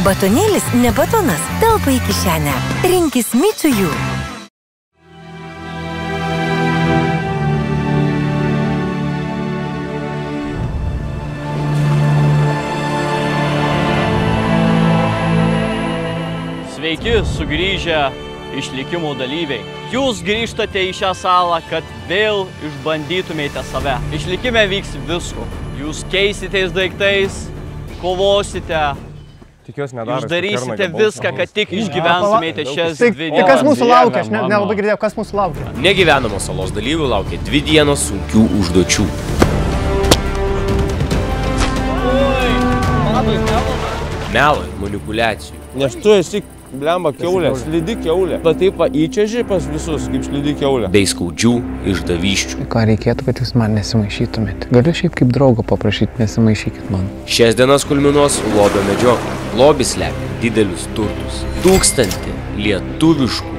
Batonėlis ne batonas, telpa į kišenę. Rinkis Mičiujų. Sveiki, sugrįžę išlikimo dalyviai. Jūs grįžtate į šią salą, kad vėl išbandytumėte save. Išlikime vyks visko. Jūs keisitės daiktais, kovosite. Jūs darysite viską, kad tik išgyventumėte šias 2 dienas. Tai kas mūsų laukia? Aš nelabai girdėjau, kas mūsų laukia. Negyvenamos salos dalyvių laukia 2 dienos sunkių užduočių. Melo ir manipuliacijų. Nes tu esi blemba kiaulė, slidi kiaulė. Bet taip įčiaži pas visus kaip slidi kiaulė. Bei skaudžių išdavysčių. Ką reikėtų, kad jūs man nesimaišytumėte? Galiu šiaip kaip draugo paprašyti, nesimaišykit man. Šias dienas kulminuos lobio medžioklė. Lobis slepia didelius turtus. 1000 lietuviškų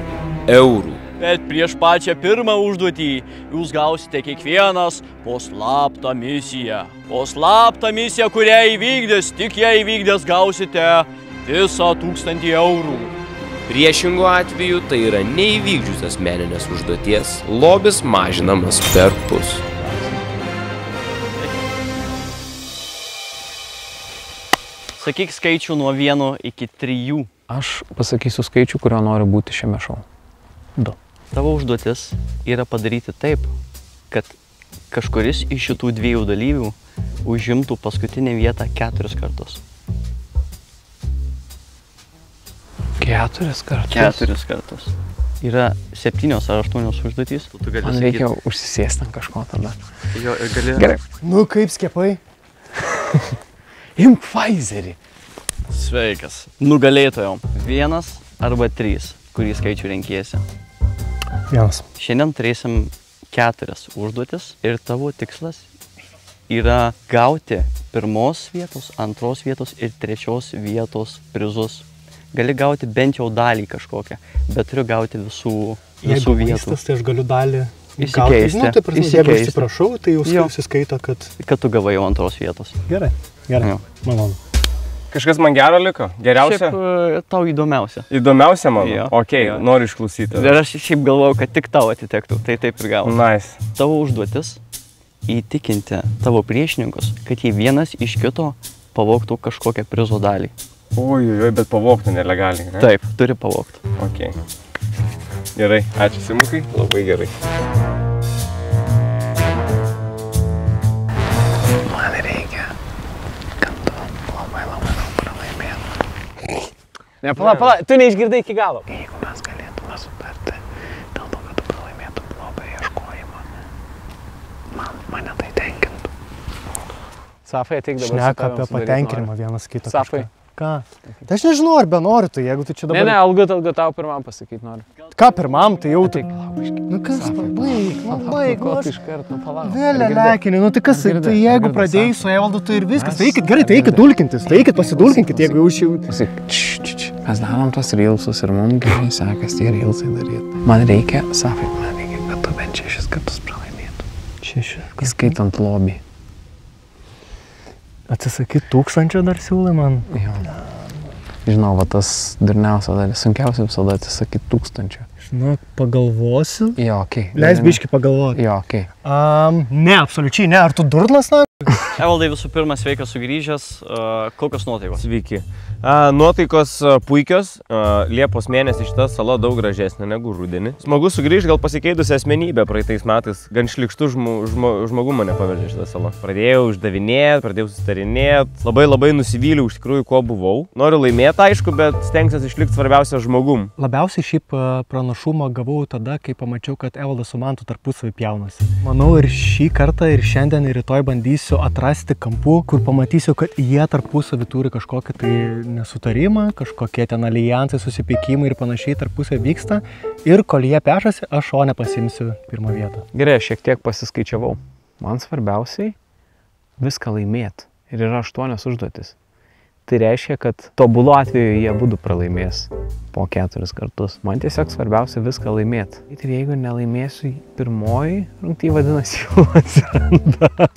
eurų. Bet prieš pačią pirmą užduotį jūs gausite kiekvienas po slaptą misiją. Po slaptą misiją, kurią įvykdės, tik ją įvykdės gausite visą 1000 eurų. Priešingų atveju tai yra neįvykdžius asmeninės užduoties, lobis mažinamas perpus. Sakyk skaičių nuo 1 iki 3. Aš pasakysiu skaičių, kurio noriu būti šiame šou. 2. Tavo užduotis yra padaryti taip, kad kažkuris iš šitų 2 dalyvių užimtų paskutinę vietą 4 kartus. 4 kartus? 4 kartus. Yra 7 ar 8 užduotys. Man reikia užsisėsti ant kažko tada. Jo, gali... Gerai. Nu, kaip skiepai? Imk Pfizerį. Sveikas. Nugalėtojom. 1 arba 3, kurį skaičių renkiesi. 1. Šiandien turėsim 4 užduotis ir tavo tikslas yra gauti 1 vietos, 2 vietos ir 3 vietos prizus. Gali gauti bent jau dalį kažkokią, bet turiu gauti visų vietų. Jeigu vaistas, tai aš galiu dalį įsikeisti. Nu, tai prasme, jeigu atsiprašau, tai jau įsiskaito, kad... Kad tu gavai jau 2 vietos. Gerai, malonu. Kažkas man gero liko? Geriausia? Šiaip tau įdomiausia. Įdomiausia mano? Okei, noriu išklausyti. Ir aš šiaip galvojau, kad tik tau atitektų, tai taip ir gavo. Nice. Tavo užduotis įtikinti tavo priešininkus, kad jie vienas iš kito pavogtų kažkokią prizo dalį. Oi, bet pavogtų nelegaliai, ne? Taip, turi pavogti. Okei. Gerai, ačiū Simukai, labai gerai. Man reikia, kad tu labai pralaimėtum. Ne, pala, tu neišgirdai iki galo. Jeigu mes galėtume sutarti dėl to, kad tu pralaimėtum lobio ieškojimą, mane tai tenkintų. Safai, ateik dabar. Šneka apie patenkinimą vienas kito. Safai. Ką? Tai aš nežinau, ar be noriu, tai jeigu tu čia dabar... Ne, Alga tau pirmam pasakyti noriu. Ką pirmam, tai jau tu... Nu kas, baig, Ko tu iškart, nu palauk. Vėlė lekinį, nu tai kas, tai jeigu pradėjai su Evaldu, tai ir viskas. Tai eikit, gerai, tai eikit dulkintis, tai eikit pasidulkinkit, jeigu jau šiau... Mes darom tos reelsus ir mums gerai sekasi tie reelsai daryti. Man reikia, Safai, kad tu bent 6 kartus pralaimėtum. 6. Įskaitant lobį. Atsisakyt 1000 dar siūlai man. Jo. Žinau, va tas durniausia dalis, sunkiausia visada atsisakyti 1000. Žinok, pagalvosiu. Jo, okei. Leis biškį pagalvoti. Jo, okei. Ne, absoliučiai ne. Ar tu durnas, na? Evaldai, visų pirma, sveikas sugrįžęs. Kokios nuotaikos? Sveiki. Nuotaikos puikios. Liepos mėnesį šita sala daug gražesnė negu rudenį. Smagu sugrįžti, gal pasikeitusi asmenybė praeitais metais. Gan šlikštų žmogų mane paveržė šitą salą. Pradėjau uždavinėti, pradėjau susitarinėti. Labai nusivyliau iš tikrųjų, ko buvau. Noriu laimėti, aišku, bet stengsiuosi išlikti svarbiausia žmogum. Labiausiai šiaip pranašumą gavau tada, kai pamačiau, kad Evaldas su Mantu tarpusavį pjaunasi. Manau, ir šį kartą, ir šiandien, ir rytoj bandysiu atrasti kampų, kur pamatysiu, kad jie tarpusavį turi kažkokį tai nesutarimą, kažkokie ten alijansai, susipykimai ir panašiai tarpusavį vyksta. Ir kol jie pešasi, aš o nepasiimsiu 1 vietą. Gerai, aš šiek tiek pasiskaičiavau. Man svarbiausiai viską laimėti. Ir yra 8 užduotis. Tai reiškia, kad tobulu atveju jie abudu pralaimės po 4 kartus. Man tiesiog svarbiausia viską laimėti. Ir jeigu nelaimėsiu 1 rungty, vadinasi, jau atsiranda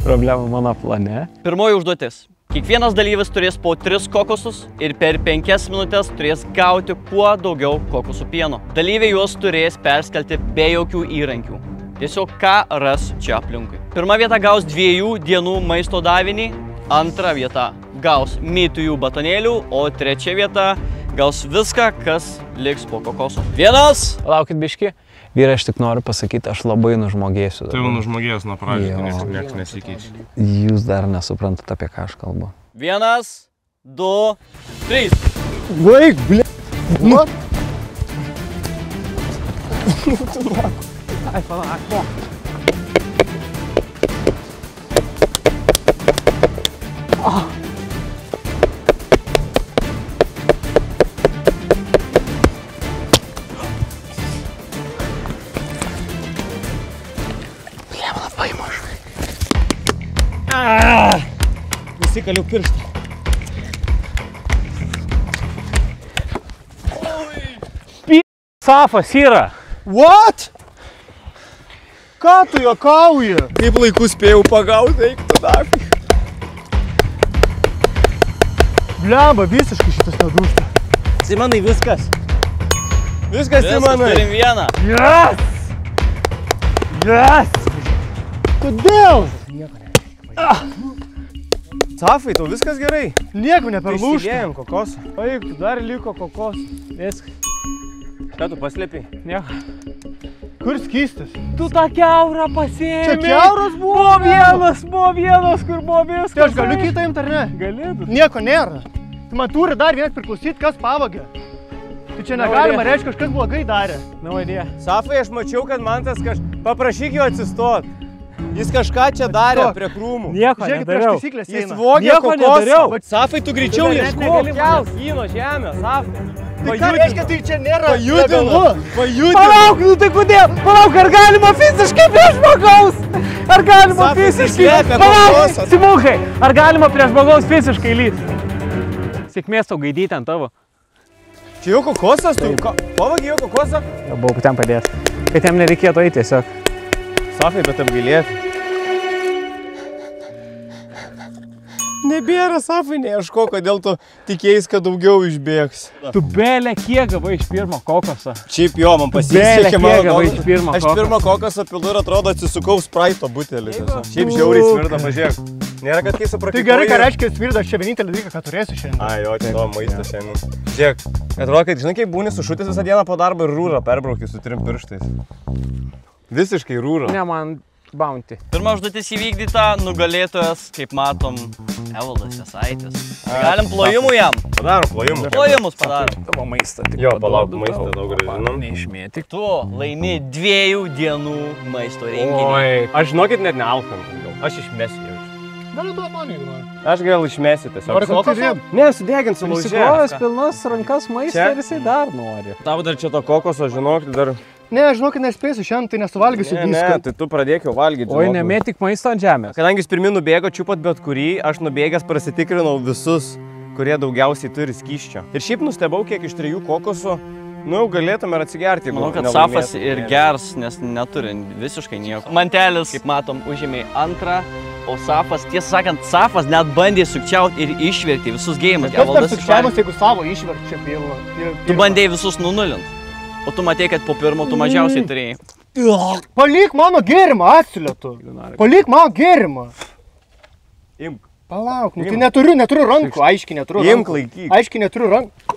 problemų mano plane. 1 užduotis. Kiekvienas dalyvis turės po 3 kokosus ir per 5 minutės turės gauti kuo daugiau kokosų pieno. Dalyviai juos turės perskelti be jokių įrankių. Tiesiog ką ras čia aplinkui. Pirma vieta gaus 2 dienų maisto davinį, antra vieta gaus mitųjų batonėlių, o trečia vieta gaus viską, kas liks po kokoso. 1. Laukit biški. Vyrai, aš tik noriu pasakyti, aš labai nužmogėsiu. Tai jau nužmogėjęs nuo pradžių, nes niekas nesikeičia. Jūs dar nesuprantate, apie ką aš kalbu. 1, 2, 3. Vaik, ble. What? Ai, palauk, po. Nusikaliau pirštą. Safas yra. What? Ką tu juokauji? Kaip laiku spėjau pagauti, eik tu dafį. Blemba, visiškai šitas nedūžta. Simonai, viskas. Viskas, Simonai. Turim 1. Yes! Yes! Kodėl? Safai, tau viskas gerai. Nieko neperlūžta. Išsilėjom kokosą. Eik, dar liko kokos. Viskas. Ką tu paslėpiai? Nieko. Kur skystis? Tu tą kiaurą pasiėmė. Čia kiauras buvo? Buvo vienas, kur buvo viskas. Tai aš galiu kitą imt ar ne? Galėtų. Nieko nėra. Tai man turi dar vienas priklausyti, kas pavogė. Tai čia negalima, reiškia, kažkas blogai darė. No idea. Safai, aš mačiau, kad man tas paprašyk jo atsistot. Jis kažką čia darė prie krūmų. Nieko Žiūrėkit, prieš nedariau. taisyklės Jis eina. vogė Nieko nedariau. kokosą. Safai, tu greičiau net ieškok. negali Kels jį nuo žemės, Safai. Tai ką reiškia, tai čia nėra Pajudino. Pajudino. Palauk, nu tai kodėl? Palauk, ar galima fiziškai prie žmogaus? Ar galima Safai, fiziškai? slėpė Palauk, kokosą. Simukai, ar galima prie žmogaus fiziškai lyt? Sėkmės tau gaidyti ant tavo. Čia jau kokosas, tu pavogė jo kokosą? Jau buvau ten padėjęs. Kad jam nereikėtų eiti tiesiog. Safai, bet apgailėti. Nebėra, Safai, neieško, kodėl tu tikėjais, kad daugiau išbėgs. Tu belė kiek gavai iš pirmo kokoso. Šiaip jo, man Belė pasisekė, kiek man gavai iš atrodo. pirmo Aš kokoso. pirmą kokosą pilu ir atrodo atsisukau spraito butelį. Šiaip žiauriai smirda, pažiūrėk. Nėra, kad kai supratau. Tai gerai, ką reiškia smirda, aš čia vienintelį dalyką, ką turėsiu šiandien. Ai, jo, čia to maistas šiandien. Žiūrėk, atrodo, kad žinai, kaip būni sušutęs visą dieną po darbo ir rūrą perbraukį su 3 pirštais. Visiškai rūrą. Ne, man bounty. Pirma užduotis įvykdyta, nugalėtojas, kaip matom, Evaldas Jasaitis. Galim plojimų jam. Padarom plojimų. Plojimus padarom. Tavo maistą tik Jo, palauk, maistą daug gražinom. neišmėtik. Tu laimi 2 dienų maisto renginį. Oi, aš žinokit net nealkam. Aš išmesiu jaučiu. Galiu duoti man, jeigu nori. Aš gal išmesiu tiesiog. Nori kokoso? Ne, sudegint su Prisikrovęs laužė. pilnas rankas maistą Čia? ir jisai dar nori. Tau dar čia to kokoso, žinok, dar... Ne, žinok, nespėsiu šiandien, tai nesuvalgysiu Ne, viską. tai tu pradėk jau valgyti. Oi, žinok. nemėtik maisto ant žemės. Kadangi jūs pirmin nubėgo čiupat bet kurį, aš nubėgęs prasitikrinau visus, kurie daugiausiai turi skysčio. Ir šiaip nustebau, kiek iš 3 kokosų, nu jau galėtume ir atsigerti. Manau, kad Safas ir gers, nes neturi visiškai nieko. Mantelis, kaip matom, užėmė 2, o Safas, tiesą sakant, Safas net bandė sukčiauti ir išverti visus gėjimus. Kas per sukčiavimas, jeigu savo išverčia pilną? Tu bandėjai visus nunulinti. O tu matei, kad po pirmo tu mažiausiai turėjai. Palik mano gėrimą, atsilė tu. Palik mano gėrimą. Imk. Palauk, nu, tai neturiu rankų, aiškiai neturiu rankų. Imk, laikyk. Aiškiai neturiu rankų.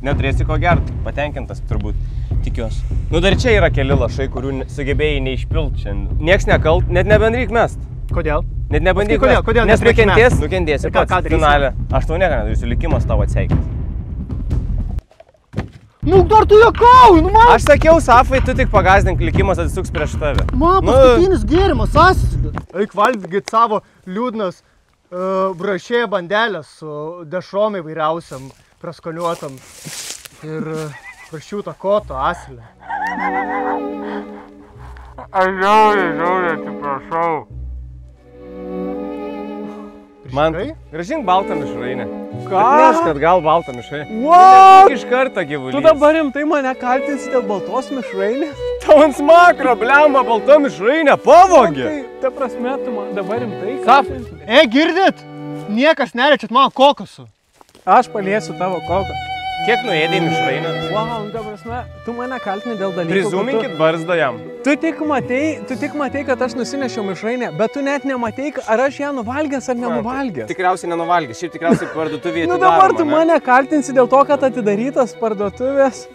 Neturėsi ko gerti, patenkintas turbūt, tikiuosi. Nu dar čia yra keli lašai, kurių sugebėjai neišpilt šiandien. Nieks nekalt, net nebandryk mest. Kodėl? Net nebandyk Kodėl? mest. Kodėl Nes neturėčiau mest? nukentėsi Ir ką pats darysi? finale. Aš tau nieko nedarysiu, likimas tavo atseikis. Nu, dar tu juokauji, nu man. Aš sakiau, Safai, tu tik pagazdink, likimas atsisuks prieš tave. Man paskutinis gėrimas, atsilė. Eik valgykit savo liūdnas brašė bandelės su dešrom įvairiausiam, praskoniuotam ir prašiūtą koto, atsilė. Aš žiauriai atsiprašau. Man, grąžink baltą mišrainę. Ką? Neš, kad gal baltą mišrainę. What? Iš karto gyvulys. Tu dabar rimtai mane kaltinsi dėl baltos mišrainės? Tau ant smakro, blemba, balta mišrainė, pavogė. Tai ta prasme, tu man dabar rimtai Saf, kaltinsi? girdit? Niekas neliečiat mano kokosų. Aš paliesiu tavo koką. Kiek nuėdėjai mišrainę? Wow, ta prasme, tu mane kaltini dėl dalykų. Prizuminkit barzdą jam. Tu tik matei, kad aš nusinešiau mišrainę, bet tu net nematei, ar aš ją nuvalgęs ar nenuvalgęs. Tikriausiai nenuvalgęs, šiaip tikriausiai parduotuvėje Nu dabar tu mane kaltinsi dėl to, kad atidarytas parduotuvės.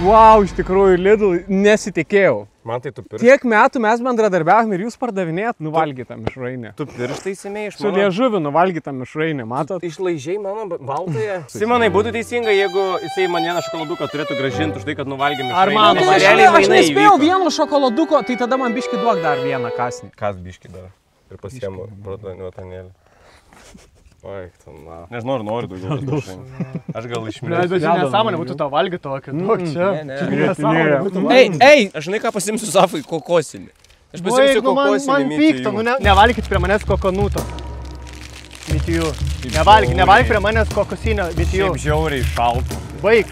Wow, iš tikrųjų, Lidl, nesitikėjau. Man tai tu pirštai. Tiek metų mes bendradarbiavom ir jūs pardavinėjat nuvalgytą mišrainę. Tu pirštai įsimėjai iš Su liežuviu nuvalgytą mišrainę, matot? Išlaižiai mano baltąją. Simonai, būtų teisinga, jeigu jisai man vieną šokoladuką turėtų grąžinti už tai, kad nuvalgė mišrainę. Ar man- Nes Aš realiai mainai nespėjau įvyko. vieno šokoladuko, tai tada man biški duok dar vieną kasnį. Kas biški dar? Ir pasiemu protoniotanėlį. Oi, ten, na. Nežinau, ar noriu daugiau mišrainę. Aš gal išmiręs. Bet nesąmonė būtų tą valgyti tokį. Duok čia. Nesąmonė būtų. Ei, aš žinai ką pasimsiu Safai kokosinį. Aš pasimsiu kokosinį. Man pykta, nu nevalgykit prie manęs kokonuto. Vitijų. Nevalgyk prie manęs kokosinio vitijų. Šiaip žiauriai šalta. Baig.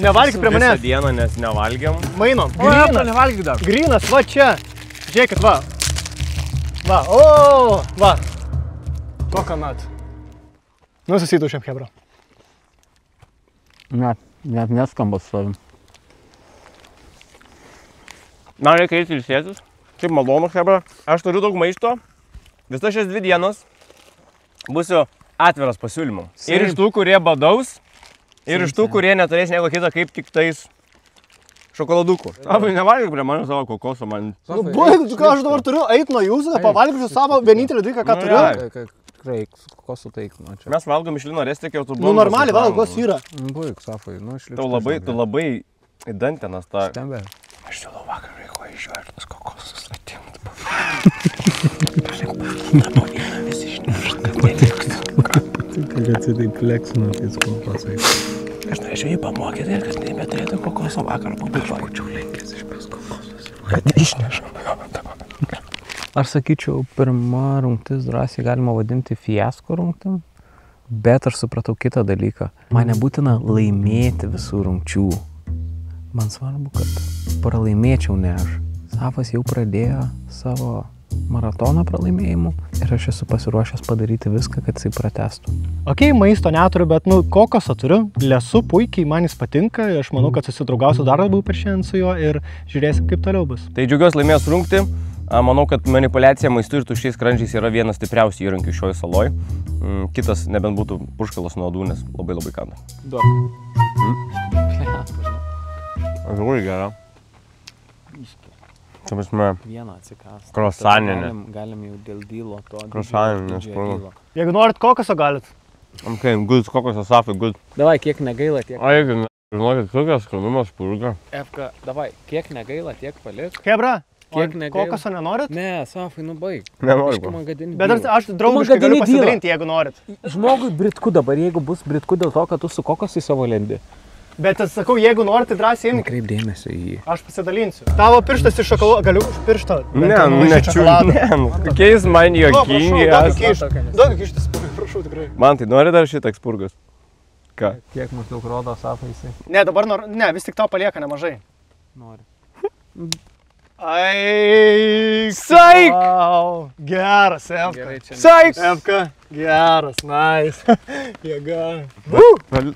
Nevalgyk prie Visą manęs. dieną, nes nevalgiam. Mainom. O, Apple, nevalgyk dar. Grynas, va čia. Žiūrėkit, va. Va, o, va. Kokonat. Nusisytušiam, hebra. Net neskamba su savim. Man reikia eiti ilsėtis. Kaip malonu, hebra. Aš turiu daug maisto. Visas šias 2 dienos būsiu atviras pasiūlymam. Ir iš tų, kurie badaus, ir iš tų, kurie neturės nieko kito, kaip tik tais šokoladukų. Abi nevalgyk prie mane savo kokoso, man. Nu, baig, ką aš dabar turiu eiti nuo jūsų, pavalgysiu savo vienintelį dalyką, ką turiu. Tikrai, ko suteikti, čia. Mes valgom Michelino restekį, o tu Nu, normaliai, valgo, kas yra. Baig, Safai, nu išlikti. Tu labai įdantenas tą. Stembė. Aš siūlau vakar vaiko išžiūrėti tas kokosus atimti. Kad atsitai pleksino, tai skopasai. Aš norėčiau jį pamokyti ir kad nebeturėtų kokoso vakar pabučiuoju. Būčiau linkęs iš pės kokosus. Kad išnešam. Aš sakyčiau, pirma rungtis drąsiai galima vadinti fiasko rungtim, bet aš supratau kitą dalyką. Man nebūtina laimėti visų rungčių. Man svarbu, kad pralaimėčiau ne aš. Safas jau pradėjo savo maratoną pralaimėjimų ir aš esu pasiruošęs padaryti viską, kad jisai pratęstų. Ok, maisto neturiu, bet kokosą turiu. Lesu puikiai, man jis patinka. Aš manau, kad susidraugausiu dar labiau per šiandien su juo ir žiūrėsim, kaip toliau bus. Tai džiaugiuosi laimėjęs rungtį. Manau, kad manipuliacija maistu ir tuščiais skrandžiais yra vienas stipriausių įrankių šioje saloj. Kitas nebent būtų purškalas nuodų, nes labai kanda. Labai gera. Ta prasme, Vieną atsikąsti. Krosaninė. Galim jau dėl dylo to. Krosaninė, nesuprantu. Jeigu norit kokoso, galit. Okay, good, kokosas Safai, good. Davai, kiek negaila, tiek. O jeigu žinokit, kokias skandumas purga. FK, davai, kiek negaila, tiek palik. Hebra, Kiek negaila? kokoso nenorit? Ne, Safai, nu baig. Nenoriu. Biškį man gadini Bet dylą. aš draugiškai gadini galiu dylą. pasidalinti, jeigu norit. Žmogui britku dabar, jeigu bus britku dėl to, kad tu su kokosai savo lendi. Bet aš sakau, jeigu norit, tai drąsiai imk. Nekreip dėmesio į jį. Aš pasidalinsiu. Tavo pirštas iš šokolado, galiu už pirštą. Ne, kokiais man juokingi. Duok kištis, prašau tikrai. Man tai nori dar šitą ekspurgas? Ką? Kiek maždaug rodo Safai jisai? Ne, dabar ne, vis tik tau palieka nemažai. Nori. Ai, Saik! Wow, geras, Efka. Gerai, čia. Saik! Efka, geras, nice. Jėga.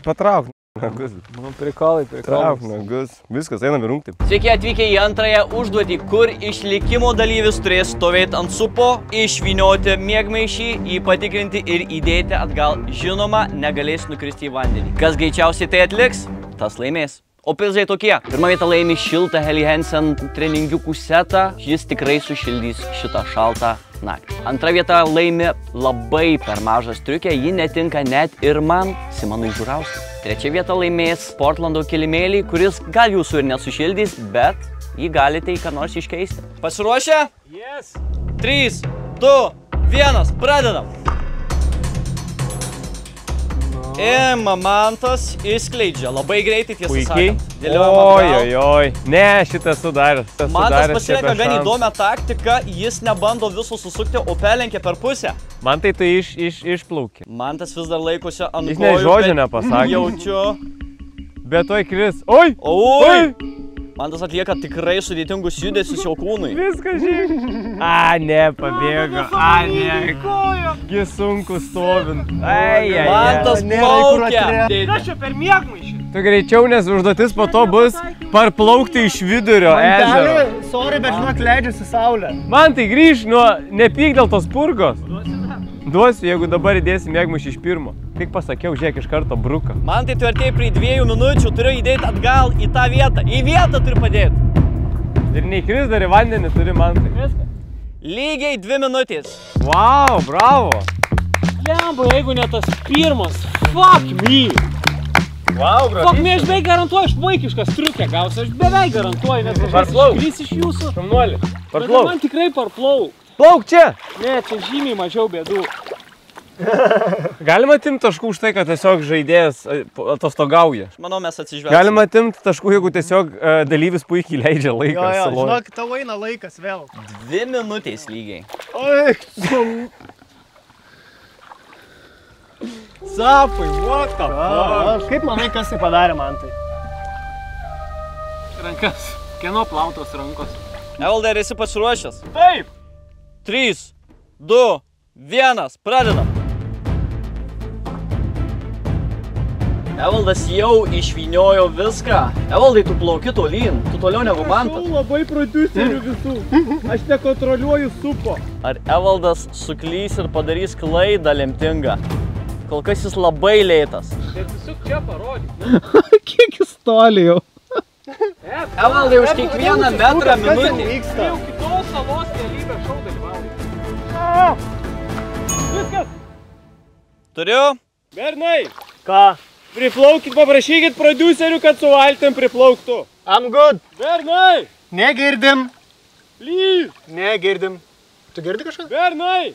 Patrauk nagus. Manau, prikolai. Trauk nagus. Viskas, einam į rungtį. Sveiki atvykę į antrąją užduotį, kur išlikimo dalyvis turės stovėti ant supo, išvynioti miegmaišį, jį patikrinti ir įdėti atgal. Žinoma, negalės nukristi į vandenį. Kas greičiausiai tai atliks, tas laimės. O prizai tokie. Pirma vieta laimi šiltą Helly Hansen treningiukų setą. Jis tikrai sušildys šitą šaltą naktį. Antra vieta laimi labai per mažą striukę. Ji netinka net ir man, Simonui Žurauskui. Trečia vieta laimės Portlando kilimėlį, kuris gal jūsų ir nesušildys, bet jį galite į ką nors iškeisti. Pasiruošę? Yes. 3, 2, 1, pradedam. Ima mantas, išskleidžia labai greitai, tiesą Puikiai. sakant. Oi. Ne, šitą sudaręs. Mantas pasirenka gan įdomią taktiką, jis nebando viso susukti, o perlenkia per pusę. Man tai tu išplaukė. Mantas vis dar laikosi ant kojų. Jis ne žodžio nepasakė. Jaučiu. Bet oi kris. Oi! Mantas atlieka tikrai sudėtingus judesius jo kūnui. Viskas žiūrėk. A, ne, pabėgo. A, ne. Gi sunku stovint. Mantas plaukia. Aš čia per miegmaišį. Tu greičiau, nes užduotis po to bus parplaukti iš vidurio ežero. Sorry, bet žinok, leidžiasi saulė. Man tai grįž, nepyk dėl tos purgos. Duosiu, jeigu dabar įdėsi miegmaišį iš pirmo. Tik pasakiau, žiūrėk, iš karto bruka. Man tai tu artėjai prie 2 minučių, turiu įdėti atgal į tą vietą. Į vietą turi padėti. Ir neįkris dar į vandenį turi, man tai. Lygiai 2 minutės. Wow, bravo. Lemba, jeigu ne tas pirmas. Fuck me. Wow, bro. Fuck me, aš beveik garantuoju, aš vaikiškas triukė gausiu. Aš beveik garantuoju, nes aš iškris iš jūsų. Šaunuolį. Bet man tikrai parplauk. Plauk čia. Ne, čia žymiai mažiau bėdų. Galima atimti taškų už tai, kad tiesiog žaidėjas atostogauja. Manau, mes atsižvelgsime. Galima atimti taškų, jeigu tiesiog dalyvis puikiai leidžia laiką. Žinok, tavo eina laikas vėl. 2 minutės lygiai. Oi, Sapai, what the fuck? Kaip manai, kas tai padarė man tai? Rankas. Kieno plautos rankos? Evaldai, ar esi pasiruošęs? Taip. 3, 2, 1, pradedam. Evaldas jau išvyniojo viską. Evaldai, tu plauki tolyn, tu toliau negu Mantas. Aš labai prodiuserių visų. Aš nekontroliuoju supo. Ar Evaldas suklys ir padarys klaidą lemtingą? Kol kas jis labai lėtas. Tai tiesiog čia parodyk. Kiek jis toli jau? Evaldai, už kiekvieną metrą minutį. Jau kitos salos realybės šou dalyvauja. Viskas. Turiu? Bernai, Ką? priplaukit, paprašykit prodiuserių, kad su valtim priplauktų. I'm good. Bernai, Negirdim. please. Negirdim. Tu girdi kažką? Bernai.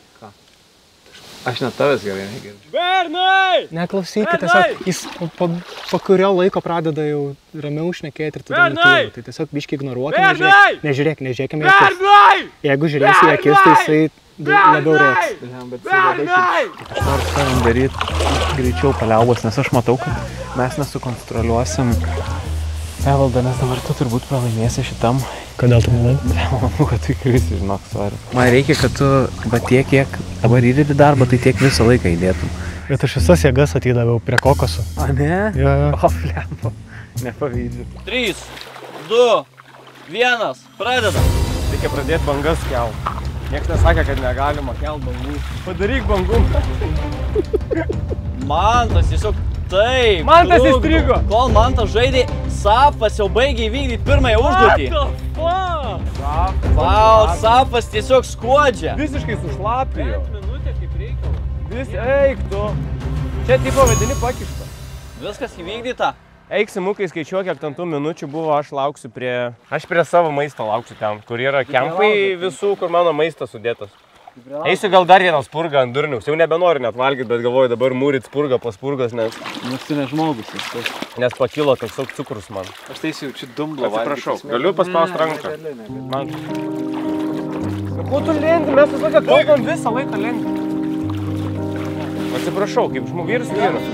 Aš net tavęs gerai negirdžiu. Bernai. Neklausykit, tiesiog jis po kurio laiko pradeda jau ramiau šnekėti ir tada Bernai! nutyla. Tai tiesiog biškį ignoruokime. Bernai! Nežiūrėkime į akis. Bernai. Jeigu žiūrėsi į akis, tai jisai labiau rėks. Bernai. Aš noriu su tavim daryti greičiau paliaubos, nes aš matau, kad mes nesukontroliuosim Evaldą, nes dabar tu turbūt pralaimėsi šitam. Kodėl tu manai? Manau, kad tu krisi, žinok, sorry. Man reikia, kad tu, va tiek, kiek dabar įdedi darbą, tai tiek visą laiką įdėtum. Bet aš visas jėgas atidaviau prie kokoso. A, ne? Jo. O, flemba. Nepavydžiu. 3, 2, 1, pradedam. Reikia pradėti bangas kelt. Niekas nesakė, kad negalima kelt bangų. Padaryk bangų. Mantas tiesiog taip. Mantas trukdo. įstrigo. Kol Mantas žaidė, Sapas jau baigė įvykdyti pirmąją užduotį. Vau, Sapas tiesiog skuodžia. Visiškai sušlapijo. Minutė kaip reikia. Eik tu. Čia tipo vadini pakištą. Viskas įvykdyta. Eik simukai, skaičiuok, kiek ten tų minučių buvo, aš lauksiu prie... Aš prie savo maisto lauksiu ten, kur yra kempai visų, kur mano maistas sudėtas. Eisiu gal dar vieną spurgą ant durniaus, jau nebenoriu net valgyti, bet galvoju dabar mūryt spurgą po spurgos, nes... Nes žmogus, vis. Nes pakilo toks cukrus man. Aš tai jaučiu dumblą valgyti. Atsiprašau, galiu paspaust ranką. Man... Ko tu lendi, mes visą laiką kalbam visą laiką lendi. Atsiprašau, kaip vyras vyras.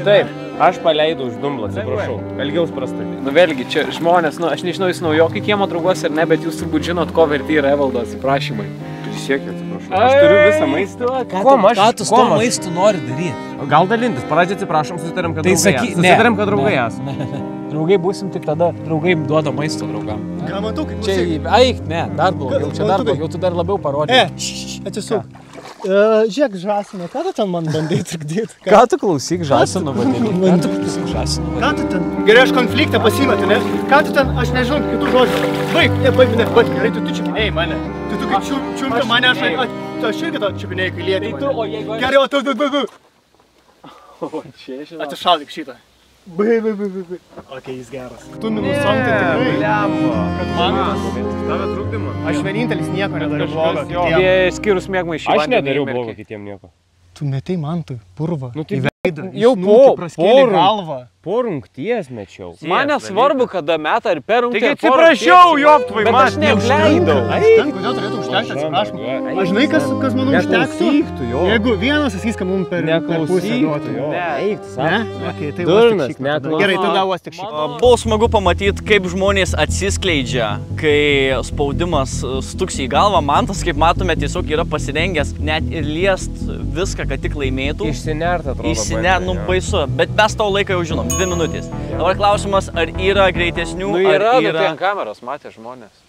Taip, aš paleidau už dumblą, atsiprašau. Elgiaus prastai. Nu vėlgi, čia žmonės, aš nežinau, jūs naujokai kiemo draugas ar ne, bet jūs turbūt žinot, ko verti yra Evaldo atsiprašymai. Prisiekiu, atsiprašau. Aš turiu visą maistą. Ką tu su to maistu nori daryti? Gal dalintis, pradžiai atsiprašom, susitarėm, kad Tai draugai saky, esam. Susitarėm, kad draugai esam. Draugai būsim tik tada, draugai duoda maisto draugam. Ką matau, kaip Čia, eik, ne, dar blogiau, čia dar blogiau, tu dar labiau parodai. Atsisuk. Žiūrėk, žąsiną, ką tu ten man bandai trukdyti? Ką tu klausyk žąsino vadinį? Ką tu klausyk žąsino vadinį? Ką tu ten? Gerai, aš konfliktą pasimeti, ne? Ką tu ten, aš nežinau, kitų žodžių. Baig, baig, gerai, tu čiupinėjai mane. Tu kai čiumpi mane, aš irgi to čiupinėjai, kai lieti mane. Gerai, o tu. Atsišaldyk šitą. Ok, jis geras. Tu minusam tai tikrai. Kad man Tave trukdymą. aš vienintelis nieko nedariau blogo kitiem. Jie skyrus mėgmaišį. Aš nedariau blogo kitiem nieko. Tu metei man tai purvą. Nu tai į veidą. jau Snukį po praskėlei porų. galvą. Po rungties mečiau. Man nesvarbu, kada metą ir per rungtį. Taigi atsiprašiau, joptvai, bet aš neapleidau. Ten, kodėl turėtų užtekti, atsiprašom. Aš žinai, kas manau užtektų? Jeigu vienas sakys, kad mums per pusę duotų. Eik, tu Ne? Okay, tai durnas, gerai, tada vos tik šį. Buvo smagu pamatyti, kaip žmonės atsiskleidžia, kai spaudimas stuksi į galvą. Mantas, kaip matome, tiesiog yra pasidengęs net ir liest viską, kad tik laimėtų. Išsinert atrodo. Išsinert, nu baisu, bet mes tavo laiką jau žinom, 2 minutės. Dabar klausimas, ar yra greitesnių, Nu yra, ar nu tai ant kameros matė žmonės.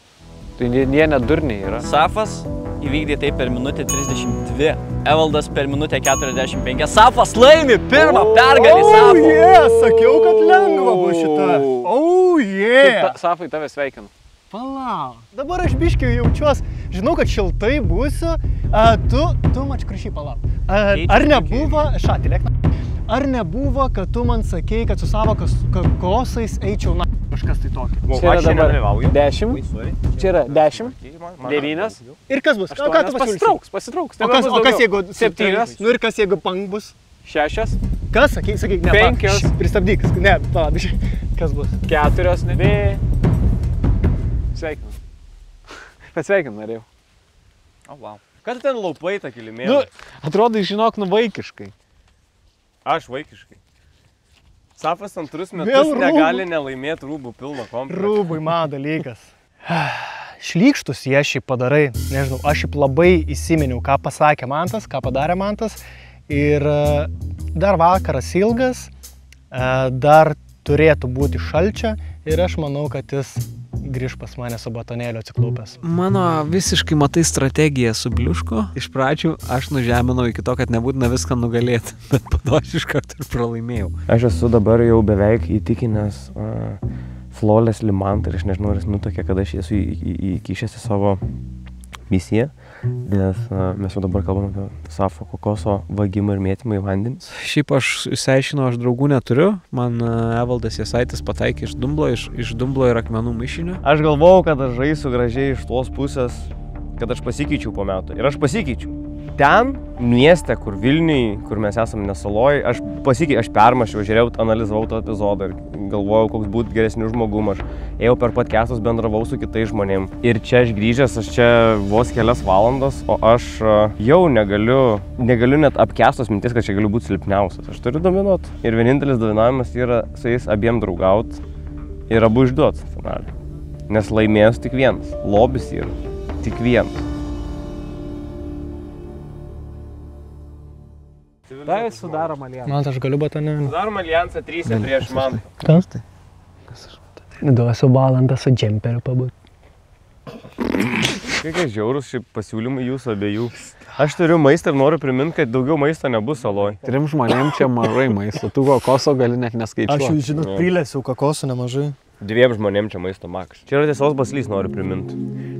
Tai jie nedurniai yra. Safas įvykdė tai per minutę 32, Evaldas per minutę 45. Safas laimi pirmą pergalį, Safo. Oh yeah, sakiau, kad lengva buvo šita. Oh yeah. Safai, tave sveikinu. Palauk. Dabar aš biškiai jaučiuos, žinau, kad šiltai būsiu. Tu mačkrušy palauk. Ar nebuvo, šatilėk, ar nebuvo, kad tu man sakei, kad su savo kokosais eičiau na kažkas tai tokio? Čia yra dabar 10, čia yra 10, 9. Ir kas bus? Ką tu pasitrauks? Pasitrauks. O kas jeigu 7? Nu ir kas jeigu pang bus? 6. Kas? Sakyk, ne. 5. Pristabdyk, ne, palauk, kas bus? 4, 2. Sveikinu. Pasveikinu norėjau. O, wow. Ką tu ten laupai tą kilimėlį? Nu, atrodo, žinok, vaikiškai. Aš vaikiškai. Safas antrus metus Vėl rūbų. negali nelaimėti rūbų pilno komplektą. Rūbui mano dalykas. Šlykštus jie šiaip padarai. Nežinau, aš šiaip labai įsiminiau, ką pasakė Mantas, ką padarė Mantas. Ir dar vakaras ilgas, dar turėtų būti šalčia ir aš manau, kad jis grįž pas mane su batonėliu atsiklūpęs. Mano visiškai matai strategija subliuško. Iš pradžių aš nužeminau iki to, kad nebūtina viską nugalėti, bet po to aš iš karto ir pralaimėjau. Aš esu dabar jau beveik įtikinęs Flawless Limantą ir aš nežinau, ar jis nutokia, kada aš esu įkišęs į savo misiją, nes mes jau dabar kalbame apie Safo kokoso vagimą ir mėtymą į vandenį. Šiaip aš išsiaiškinau, aš draugų neturiu. Man Evaldas Jasaitis pataikė iš dumblo ir akmenų mišinio. Aš galvojau, kad aš žaisiu gražiai iš tos pusės, kad aš pasikeičiau po metų. Ir aš pasikeičiau. Ten, mieste, kur Vilniui, kur mes esam nesaloj, aš permašiau, žiūrėjau, analizavau tą epizodą ir galvojau, koks būtų geresnių žmogum. Aš ėjau per podcastus, bendravau su kitais žmonėm. Ir čia aš grįžęs, aš čia vos kelias valandas, o aš jau negaliu net apkęstos mintis, kad čia galiu būti silpniausias. Aš turiu dominuot. Ir vienintelis dominavimas yra su jais abiem draugaut ir abu išduot finalį. Nes laimėjęs tik vienas. Lobis yra tik vienas. Tai sudarom alijansą. Man aš galiu batonėliu. Sudarom alijansą 3 prieš man. Kas tai? Duosiu valandą su džemperiu pabūt. Kokie žiaurūs šiaip pasiūlymai jūsų abiejų. Aš turiu maistą ir noriu priminti, kad daugiau maisto nebus saloj. 3 žmonėm čia mažai maisto. Tu kokoso gali net neskaičiuoti. Aš jau, žinot, prilėsiu kokosų nemažai. 2 žmonėm čia maisto maks. Čia yra Tiesos baslys, noriu priminti.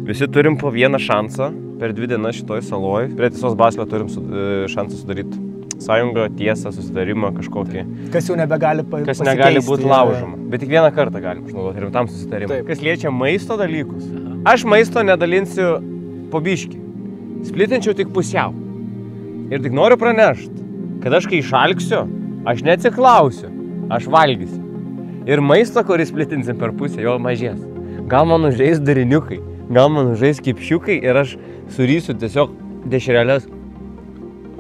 Visi turim po vieną šansą per 2 dienas šitoj saloj. Prie Tiesos baslio turim šansą sudaryti sąjungą, tiesą, susitarimą kažkokį. Kas jau nebegali pasikeisti. Kas negali būti laužoma. Bet tik vieną kartą galim išnaudoti rimtam susitarimui. Kas liečia maisto dalykus. Aš maisto nedalinsiu po biškį. Splitinčiau tik pusiau. Ir tik noriu pranešti, kad aš kai išalksiu, aš neatsiklausiu, aš valgysiu. Ir maisto, kurį splitinsim per pusę, jo mažės. Gal man užeis dariniukai, gal man užeis kipšiukai ir aš surysiu tiesiog dešrelės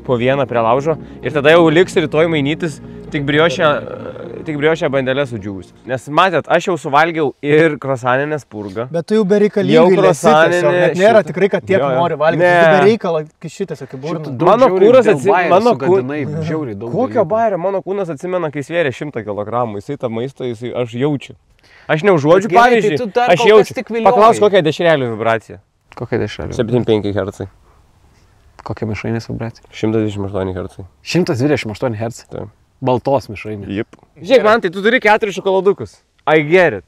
po vieną prie laužo ir tada jau liks rytoj mainytis tik briošę bandelę sudžiūvusius. Nes matėt, aš jau suvalgiau ir krosaninės purgą. Bet tu jau bereikalingai lesi tiesiog, net nėra tikrai, kad tiek nori valgyti. Tu bereikalą šitas, kaip burna. Mano kūnas atsimena, kokio bairio mano kūnas atsimena, kai svėrė 100 kg. Jisai tą maistą, aš jaučiu. Aš neužuodžiu, pavyzdžiui, aš jaučiu. Paklaus, kokia dešrelių vibracija. Kokia dešrelių? 75 Hz. Kokia mišrainės vibracija? 128 Hz. 128 Hz? Taip. Baltos mišrainės. Jep. Žiūrėk, man tai tu turi 4 šokoladukus. I get it.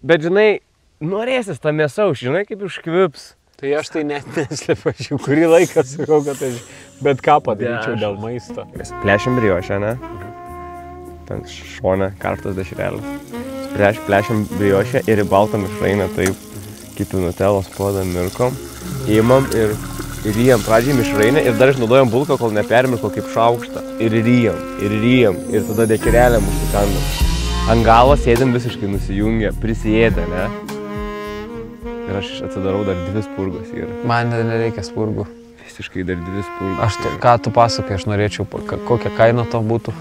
Bet žinai, norėsis tą mėsą, žinai kaip užkvips. Tai aš tai net neslepiu, aš jau kurį laiką sakau, kad aš bet ką padaryčiau dėl maisto. Plešim briošę, ne? Ten šone karštas dešrelės. Plešim briošę ir į baltą mišrainą taip, kaip į nutelos puodą mirkom. Įmam ir ryjam pradžiai mišrainę ir dar išnaudojam bulką, kol nepermirko kaip šaukštą. Ir ryjam. Ir tada dešrelę mūsų kandam. Ant galo sėdėm visiškai nusijungę, prisijėdę, ne? Ir aš atsidarau, dar 2 spurgos yra. Man nereikia spurgų. Visiškai dar 2 spurgos. Ką tu pasakai, aš norėčiau, kokią kainą to būtų.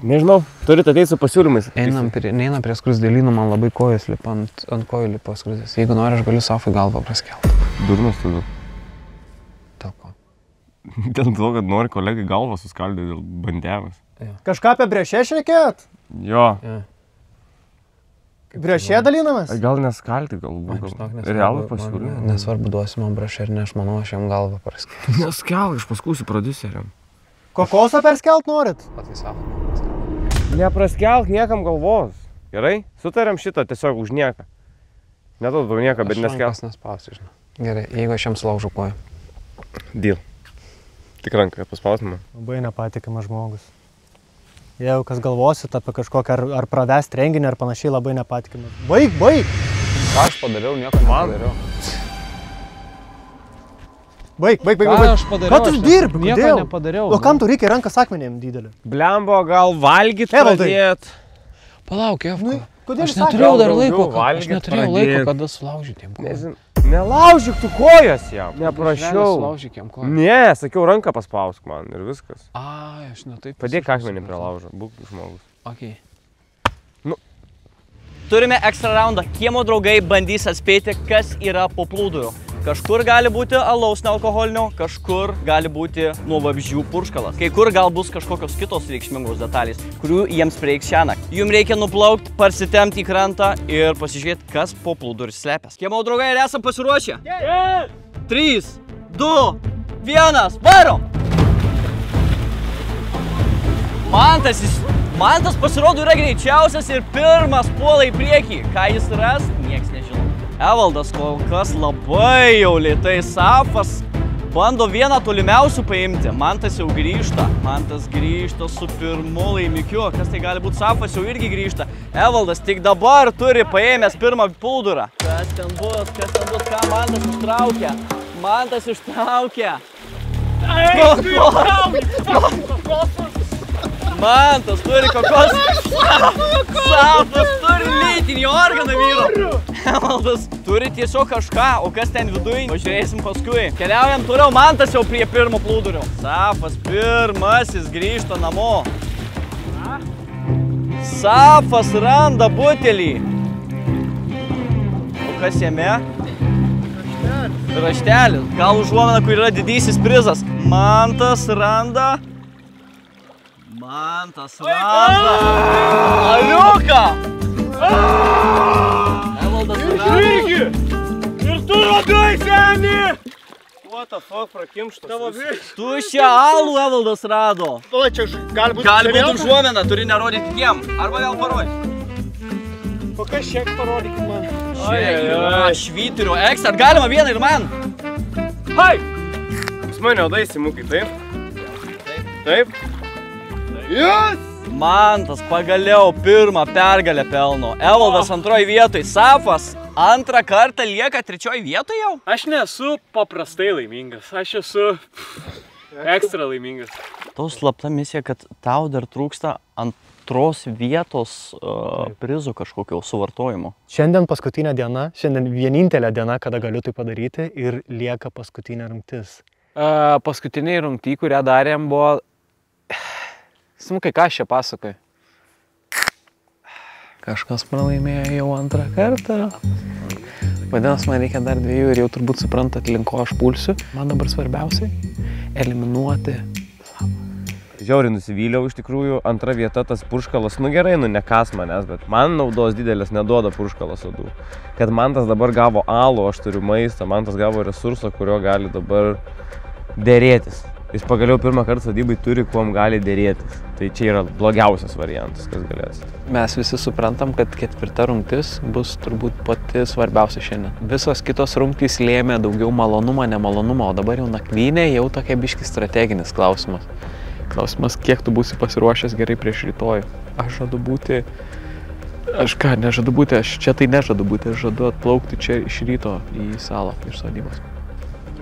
Nežinau, turite ateiti su pasiūlymais. Neinam prie skrusdėlynų, man labai kojas lipa, ant kojų lipa skrusdės. Jeigu nori, aš galiu Sofai galvą praskelti. Durnas tu. Dėl ko? Dėl to, kad nori kolegai galvą suskaldyti dėl bandėvas. Kažką apie briešę šnekėt? Jo. Briešė dalinamas? Gal neskalti galbūt. Realų pasiūlymą. Nesvarbu, duosi man briešę ir ne, aš manau, aš jam galvą praskelti. Neskelk, aš paskūsiu prodiuseriam. Kokosą perskelt norit? O tai savo. Nepraskelk niekam galvos. Gerai? Sutariam šitą tiesiog už nieką. Neduodu nieką, bet neskelk. Aš nespausiu, žinau. Gerai, jeigu aš jam sulaužu koją. Deal. Tik ranką paspausim. Labai nepatikimas žmogus. Jeigu kas galvosit apie kažkokią ar pravest renginį ar panašiai, labai nepatikimas. Baig! Ką aš padariau, nieko nepadariau. Baig! Ką aš padariau? Ką tu dirbi? Nieko Kodėl? nepadariau. O kam tu reikia rankas akmenėm didelį? Blembo, gal valgyt Evaldai. pradėt? Palauk, Evka. Kodėl Aš sakė? neturėjau dar Daugiau laiko, valgyt aš neturėjau pradėt. laiko, kada sulaužyti jam koją. Nežinau. Nelaužyk tu kojas jam. Neprašiau. Sulaužyk jam koją. Ne, sakiau, ranką paspausk man ir viskas. Ai, aš ne taip. Padėk akmenį prie laužo, būk žmogus. Okay. Turime ekstra raundą. Kiemo draugai bandys atspėti, kas yra po plūduriu. Kažkur gali būti alaus nealkoholinio, kažkur gali būti nuo vabzdžių purškalas. Kai kur gal bus kažkokios kitos reikšmingos detalės, kurių jiems prieiks šiąnakt. Jums reikia nuplaukti, parsitemti į krantą ir pasižiūrėti, kas po plūduriu slepias. Kiemo draugai, ar esam pasiruošę? 3, 2, 1, varom! Mantas pasirodo yra greičiausias ir pirmas puola į priekį. Ką jis ras, nieks nežino. Evaldas kol kas labai jau lėtai, Safas bando vieną tolimiausių paimti. Mantas jau grįžta. Mantas grįžta su pirmu laimikiu. Kas tai gali būti? Safas jau irgi grįžta. Evaldas tik dabar turi paėmęs pirmą puldurą. Kas ten bus? Ką Mantas ištraukia? Mantas ištraukia. Mantas turi kokos. Safas turi lytinį organą vyro. Evaldas turi tiesiog kažką, o kas ten viduj, pažiūrėsim paskui. Keliaujam toliau, Mantas jau prie pirmo plūdurio. Safas pirmasis grįžta namo. Safas randa butelį. O kas jame? Raštelis. Gal užuomena, kur yra didysis prizas. Mantas randa. Aliuką! Evaldas randa. Ir tu radai, seni! What the fuck, prakimštas. Tuščią alų Evaldas rado. O, čia gali būti... Gali būti užuomena, turi nerodyti kiem. Arba vėl parodyti. Kokia šiek parodyk man. Čia yra švyturio ekstra. Galima vieną ir man. Hai! Pas mane odaisi mūkai, taip? Taip? Yes! Mantas pagaliau pirmą pergalę pelno. Evaldas antroji vietoj. Safas antrą kartą lieka trečioji vietoj jau. Aš nesu paprastai laimingas, aš esu ekstra laimingas. Tau slapta misija, kad tau dar trūksta antros vietos prizų kažkokio suvartojimo. Šiandien paskutinė diena, šiandien vienintelė diena, kada galiu tai padaryti ir lieka paskutinė rungtis. Paskutiniai rungty, kurią darėm, buvo... Smukai, ką aš čia pasakoju? Kažkas pralaimėjo jau antrą kartą. Vadinasi, man reikia dar 2 ir jau turbūt suprantat, link ko aš pulsiu. Man dabar svarbiausiai eliminuoti. Žiauriai nusivyliau iš tikrųjų, antra vieta tas purškalas, nu gerai, nu nekas manęs, bet man naudos didelės neduoda purškalas odų. Kad Mantas dabar gavo alų, aš turiu maistą, Mantas gavo resursą, kurio gali dabar dėrėtis. Jis pagaliau pirmą kartą sodybai turi, kuom gali dėrėtis. Tai čia yra blogiausias variantas, kas galės. Mes visi suprantam, kad 4. rungtis bus turbūt pati svarbiausia šiandien. Visos kitos rungtys lėmė daugiau malonumą, nemalonumą, o dabar jau nakvynė jau tokia biški strateginis klausimas. Klausimas, kiek tu būsi pasiruošęs gerai prieš rytojų. Aš žadu būti... Aš ką, nežadu būti, aš čia tai nežadu būti, aš žadu atplaukti čia iš ryto į salą iš sodybos.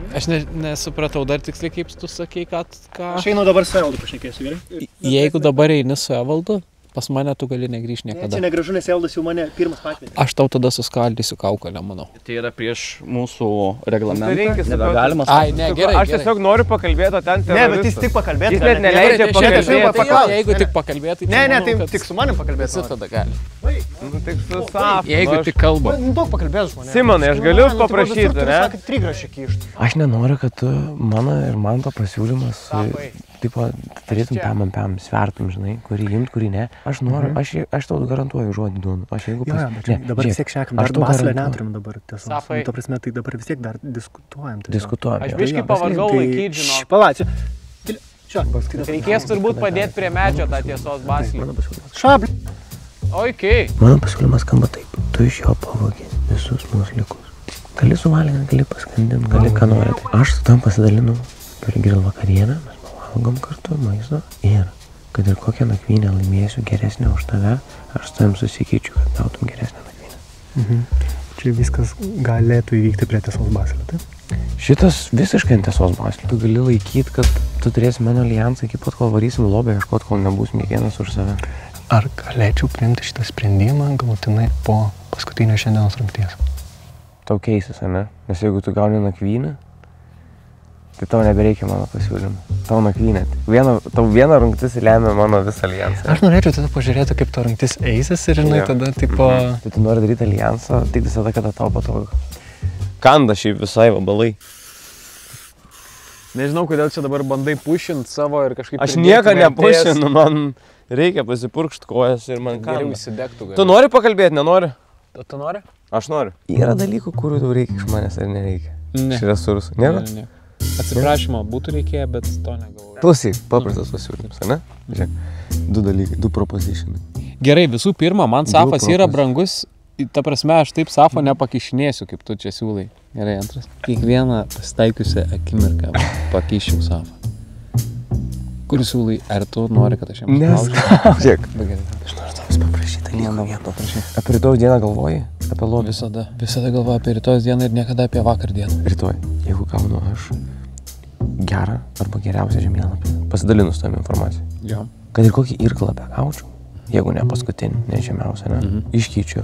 Aš nesupratau dar tiksliai, kaip tu sakei, ką... Aš einu dabar su Evaldu pašnekėsiu, gerai? Jeigu dabar eini su Evaldu, Pas mane tu gali negrįžti niekada. Čia negražu, nes Evaldas jau mane pirmas pakvietė. Aš tau tada suskaldysiu kaukolę, manau. Tai yra prieš mūsų reglamentą. Nebegalimas. Ai, ne, gerai. Aš tiesiog noriu pakalbėti, o ten Ne, bet jis tik pakalbėti. Jis net neleidžia pakalbėti. Jeigu tik pakalbėti, Ne, tai tik su manim pakalbėti. visi tada gali. Nu, tik su Safu. Jeigu tik kalba. Daug pakalbėti žmonės. Simonai, aš galiu paprašyti, ne? Sakė, trigrašį kištų. Aš nenoriu, kad tu mano ir man to pasiūlymas, tipo, turėtum pam, svertum, žinai, kurį imt, kurį ne. Aš noriu, aš tau garantuoju žodį duonu. Aš jeigu Dabar vis tiek šekam, dar baslę neturim dabar tiesiog. Safai. Ta prasme, tai dabar vis tiek dar diskutuojam. diskutuoju. Aš biškai pavargau laikyti, žinau. Palauk, čia. Reikės turbūt padėti prie medžio tą tiesos baslį. Šablį. Okei. Mano pasiūlymas skamba taip. Tu iš jo pavogi visus mūsų likus. Gali suvalgyti, gali paskandinti, gali ką nori. Aš su tam pasidalinu per grill vakarienę, mes pavalgom kartu maisto ir kad ir kokią nakvynę laimėsiu geresnę už tave, aš su tavim susikeičiu, kad gautum geresnę nakvynę. Čia viskas galėtų įvykti prie tiesos baslio, taip? Šitas visiškai ant tiesos baslio. Tu gali laikyti, kad tu turėsi mano alijansą iki pat, kol varysim lobę, ieškot, kol nebūsim kiekvienas už save. Ar galėčiau priimti šitą sprendimą galutinai po paskutinio šiandienos rungties? Tau keisis, ne? Nes jeigu tu gauni nakvynę, tai tau nebereikia mano pasiūlymų. Tau nakvynė. Tau viena rungtis lemia mano visą alijansą. Aš norėčiau tada pažiūrėti, kaip ta rungtis eisis ir žinai, tada tipo... Tai tu nori daryti alijansą tik visada, kada tau patogu. Kanda šiaip visai vabalai. Nežinau, kodėl čia dabar bandai pušint savo ir kažkaip... Aš nieko nepušinu, man reikia pasipurkšti kojas ir man Geriau kanda. įsidegtų. Tu nori pakalbėti, nenori? Tu nori? Aš noriu. Yra dalykų, kurių tau reikia iš manęs ar nereikia. Ne. Iš resursų. Nėra? Ne. Atsiprašymo, būtų reikėję, bet to negalvoju. Klausyk, paprastas pasiūlymas, ne? Žiūrėk, du dalykai, du propositionai. Gerai, visų pirma, man Safas Du yra propos. brangus, ta prasme, aš taip Safo nepakišinėsiu, kaip tu čia siūlai. Gerai, antras. Kiekvieną pasitaikiusią akimirką pakišiu Safą. Kur siūlai, ar tu nori, kad aš jam Nes, žiūrėk, Gerai. aš noriu tavęs paprašyti dalyko vieno. Paprašyk. Apie rytojus dieną galvoji? Apie lobį? Visada galvoju apie rytojus dieną ir niekada apie vakar dieną. Rytoj, jeigu gaunu aš gerą arba geriausią žemėlapį, pasidalinu su tam informaciją. Jo. Kad ir kokį irklą begaučiau, jeigu ne paskutinį, ne žemiausią, ne, iškeičiu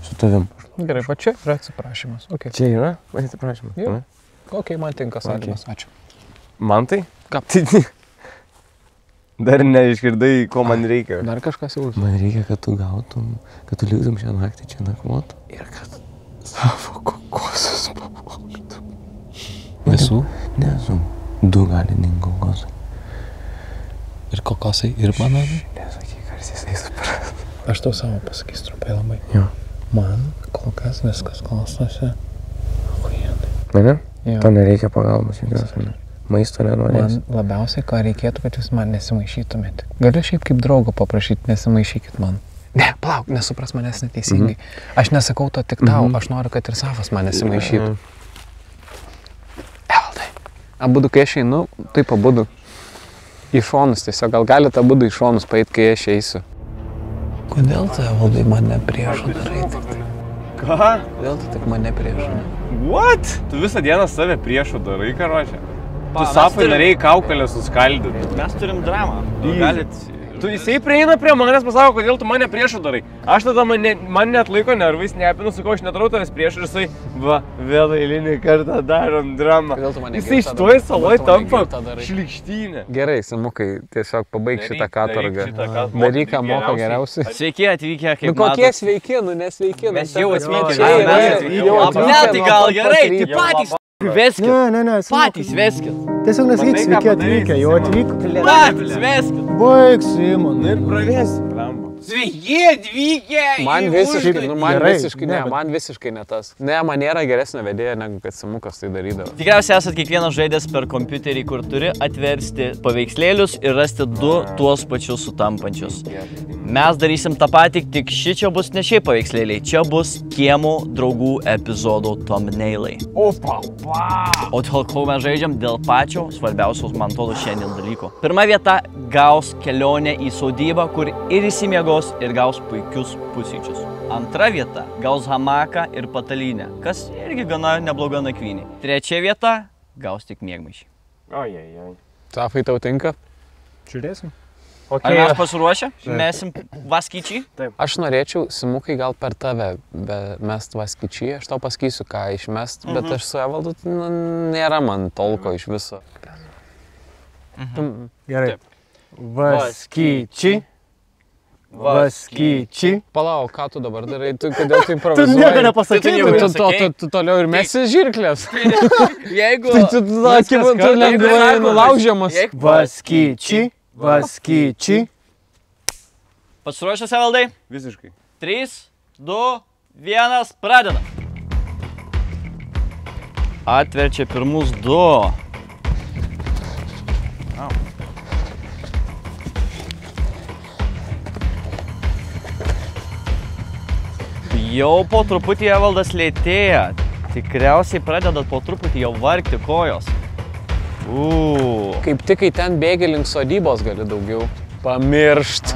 su tavim. Gerai, va čia yra atsiprašymas. Okay. Čia yra? Man atsiprašymas. Jo. Ne? Ok, man tinka sąlymas. Ačiū. Man tai? Ką? Dar neišgirdai, ko man reikia. Dar kažkas jau. Man reikia, kad tu gautum, kad tu liktum šią naktį čia nakvotum ir kad savo kokosus pavogtum. Visų? Ne, su 2 galinink kokosai. Ir kokosai, ir mano? Nesakyk, ar jisai supras. Aš tau savo pasakysiu trumpai labai. Jo. Man kol kas viskas klostosi. Ojėdai. Ne? Jo. To nereikia pagalbos, jokios, ne? Maisto nenorėsi. Man labiausiai, ko reikėtų, kad jūs man nesimaišytumėte. Galiu šiaip kaip draugo paprašyti, nesimaišykit man. Ne, plauk, nesupras manęs neteisingai. Aš nesakau to tik tau, aš noriu, kad ir Safas man nesimaišytų. Evaldai. Abudu, kai aš einu, taip abudu į šonus tiesiog. Gal galite abudu į šonus paeit, kai aš eisiu. Kodėl tu, Evaldai, mane priešų darai tik tai? Ką? Kodėl tu tik mane priešų? What? Tu visą dieną save priešų darai, karočią. Tu Safai norėjai kaukolę suskaldyti. Mes turim dramą. Galit... Tu jisai prieina prie manęs, pasako, kodėl tu mane priešų darai. Aš tada man net laiko nervais neapinu, sakau, aš nedarau tavęs priešų ir jisai, va, vėl eilinį kartą darom dramą. Jisai šitoj saloj tampa šlikštynė. Gerai, Simukai, tiesiog pabaig šitą katorgą. Daryk, ką moka geriausiai. Sveiki atvykę, kaip Nu kokie sveiki, nu nesveiki. Mes jau atvykę. Ne, Tai gal gerai, tai patys veskit. Ne, Patys veskit. tiesiog nesakyk sveiki atvykę, jau atvyko. Patys veskit. Baig, Simon. Ir pravėsi, blemba. Sveiki atvykę. Man visiškai, nu man Gerai, visiškai ne, man visiškai ne tas. Ne, man nėra geresnio vedėjo, negu kad Simukas tai darydavo. Tikriausiai esat kiekvienas žaidęs per kompiuterį, kur turi atversti paveikslėlius ir rasti 2 tuos pačius sutampančius. Mes darysim tą patį, tik šičia bus ne šiaip paveikslėliai, čia bus kiemų draugų epizodų thumbnailai. O dėl ko mes žaidžiam? Dėl pačio svarbiausios, man atrodo, šiandien dalyko. Pirma vieta gaus kelionę į sodybą, kur ir įsimiegos, ir gaus puikius pusryčius. Antra vieta gaus hamaką ir patalynę, kas irgi gana nebloga nakvynė. Trečia vieta gaus tik miegmaišį. Ojejoj. Safai tau tinka? Žiūrėsim. Ar mes pasiruošę? Mesim vaskyčiai? Aš norėčiau, Simukai, gal per tave mest vaskyčiai, aš tau pasakysiu, ką išmest, bet aš su Evaldu nėra man tolko iš viso. Gerai. Vaskyčiai. Vaskyčiai. Palauk, ką tu dabar darai, kodėl tu improvizuoji? Tu nieko nepasakei. Tu toliau ir mesi žirklės. Jeigu... Tu lengvai nulaužiamas. Vaskyčiai. Vaskyčiai. Pasiruošęs, Evaldai? Visiškai. 3, 2, 1, pradedam. Atverčia pirmus 2. Jau po truputį Evaldas lėtėja. Tikriausiai pradedat po truputį jau vargti kojos. Kaip tik, kai ten bėgi link sodybos, gali daugiau pamiršt.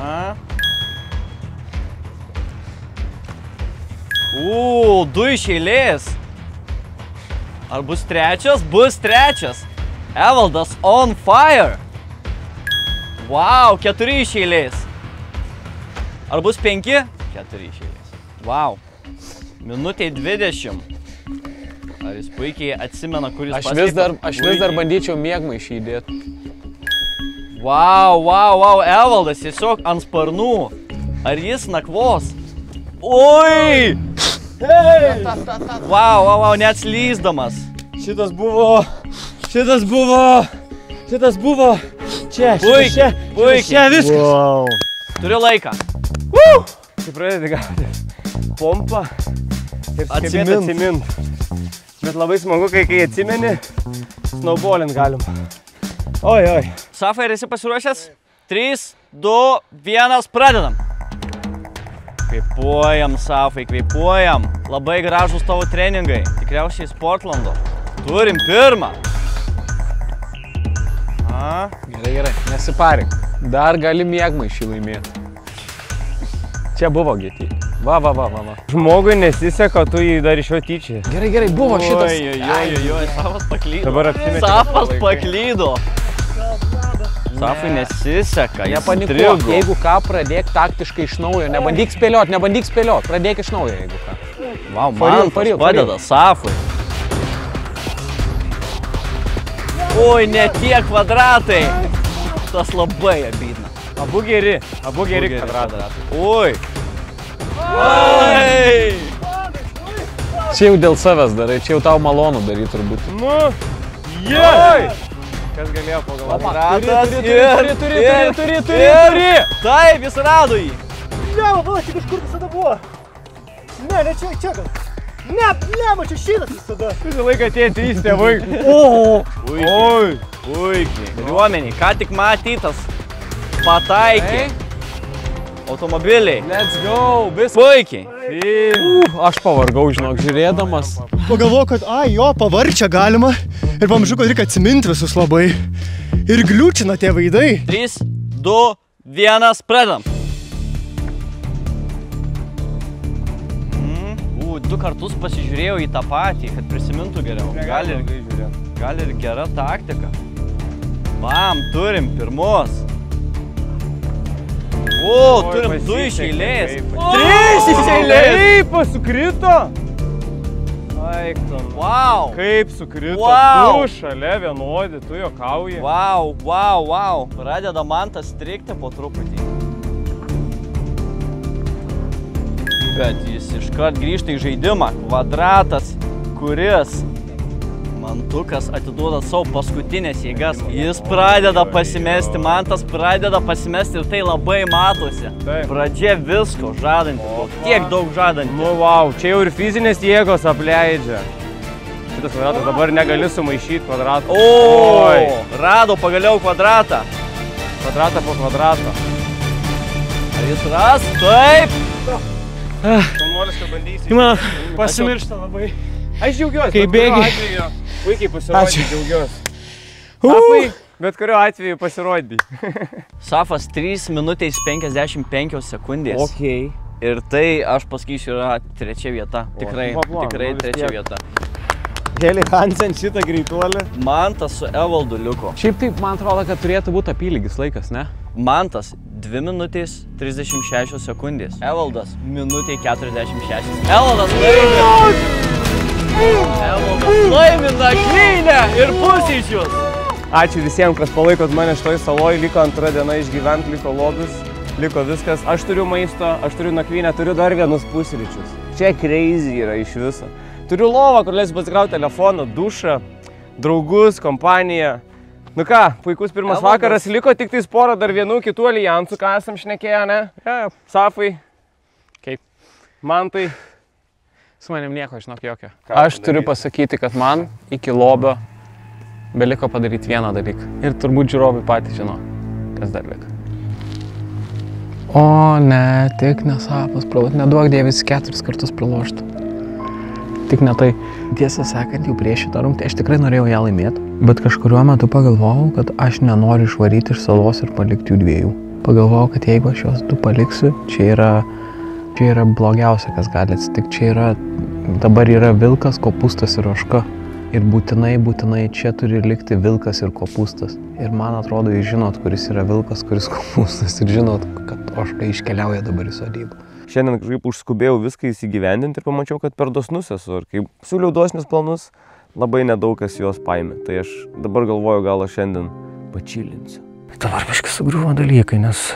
2 iš eilės. Ar bus trečias? Bus trečias. Evaldas on fire. Wow, 4 iš eilės. Ar bus 5? 4 iš eilės. Wow. Minutė 20. Ar jis puikiai atsimena, kur jis paskaipo? Aš vis dar bandyčiau miegmaišį įdėti. Wow. Evaldas tiesiog ant sparnų. Ar jis nakvos? Ui! Wow, net slysdamas. Šitas buvo. Čia Puikiai. Wow. Turiu laiką. Kai pradedi gauti pompą ir atsimint. Bet labai smagu, kai atsimeni, snowballint galim. Oi. Safai, ar esi pasiruošęs? 3, 2, 1, pradedam. Kvėpuojam, Safai, kvėpuojam. Labai gražus tavo treningai. Tikriausiai iš Portlando. Turim pirmą. Gerai, nesiparink. Dar gali miegmaišį laimėti. Čia buvo GT. Va. Žmogui nesiseka, tu jį dar iš jo tyčia. Gerai, buvo šitas. Oi, Safas paklydo. Dabar apsimetė. Safas paklydo. Safui nesiseka, jis Nepanikuok, jeigu ką, pradėk taktiškai iš naujo. Nebandyk spėliot. Pradėk iš naujo, jeigu ką. Wow, man padeda Safui. Oi, ne tie kvadratai. Tas labai abydna. Abu geri kvadratai. Oi. Čia jau dėl savęs darai, čia jau tau malonu daryti turbūt. Kas galėjo pagalvoti? Kvadratas turi. Taip, jis rado jį. Čia kažkur visada buvo. Ne, čia gal. Ne, čia šitas visada. Visą laiką atėjo 3 tėvai. Puikiai. Kariuomeniai, ką tik matytas. Pataikė. Automobiliai. Let's go, viskas. Puikiai. Aš pavargau, žinok, žiūrėdamas. Pagalvojau, kad pavarčia galima ir pamažu, kad reikia atsiminti visus labai. Ir gliūčina tie vaidai. 3, 2, 1, pradedam. 2 kartus pasižiūrėjau į tą patį, kad prisimintų geriau. Gal ir gera taktika. Bam, turim pirmus. Turim 2 iš eilės. 3 iš eilės. Kaip sukrito? Wow. Kaip sukrito? Wow. Tu šalia vienodi, tu juokauji. Wow. Pradeda man tas strikti po truputį. Bet jis iškart grįžta į žaidimą. Kvadratas, kuris Mantukas atiduoda savo paskutinės jėgas. Jis pradeda pasimesti, Mantas pradeda pasimesti ir tai labai matosi. Pradžia visko žadanti, tiek daug žadanti. Wow, čia jau ir fizinės jėgos apleidžia. Šitas kvadratas dabar negali sumaišyti kvadratą. Rado pagaliau kvadratą. Kvadratą po kvadratą. Ar jis ras? Taip. Šaunuolis, kad bandysi. Man pasimiršta labai. Aš džiaugiuosi. Kai bėgi. Puikiai pasirodė, džiaugiuosi. Bet kuriuo atveju pasirodė. Safas 3 minutės 55 sekundės. Ir tai, aš pasakysiu, yra 3 vieta. Tikrai 3 vieta. Heli Hansen šitą greituolį. Mantas su Evaldu liko. Šiaip taip, man atrodo, kad turėtų būti apylygis laikas, ne? Mantas 2 minutės 36 sekundės. Evaldas minutė 46. Evaldas laimi! Evaldas laimi nakvynę ir pusryčius! Ačiū visiems, kas palaikot mane šitoj saloj. Liko antra diena išgyvent, liko lobis, liko viskas. Aš turiu maisto, aš turiu nakvynę, turiu dar vienus pusryčius. Čia crazy yra iš viso. Turiu lovą, kur leisiu pasikrauti telefoną, dušą, draugus, kompaniją. Nu ką, puikus pirmas vakaras, liko tik tais porą dar vienų kitų alijansų, ką esam šnekėję, ne? Safai, Kaip? Mantai. Su manim nieko, žinok, jokio. Aš turiu pasakyti, kad man iki lobio beliko padaryti vieną dalyką. Ir turbūt žiūrovai patys žino, kas dar liko. O ne, tik nesapas pralošti. Neduok Dievis 4 kartus pralošti. Tik ne tai. Tiesą sakant, jau prieš šitą rungtį aš tikrai norėjau ją laimėti, bet kažkuriuo metu pagalvojau, kad aš nenoriu išvaryti iš salos ir palikti jų dviejų. Pagalvojau, kad jeigu aš juos du paliksiu, čia yra blogiausia, kas gali atsitikti. Dabar yra vilkas, kopūstas ir ožka. Ir būtinai čia turi likti vilkas ir kopūstas. Ir man atrodo, jūs žinot, kuris yra vilkas, kuris kopūstas. Ir žinot, kad ožka iškeliauja dabar į sodybą. Šiandien kažkaip užskubėjau viską įsigyvendinti ir pamačiau, kad per dosnus esu. Ir kaip siūliau dosnius planus, labai nedaug kas juos paėmė. Tai aš dabar galvoju, gal aš šiandien pačilinsiu. Dabar kažkas sugriuvo dalykai, nes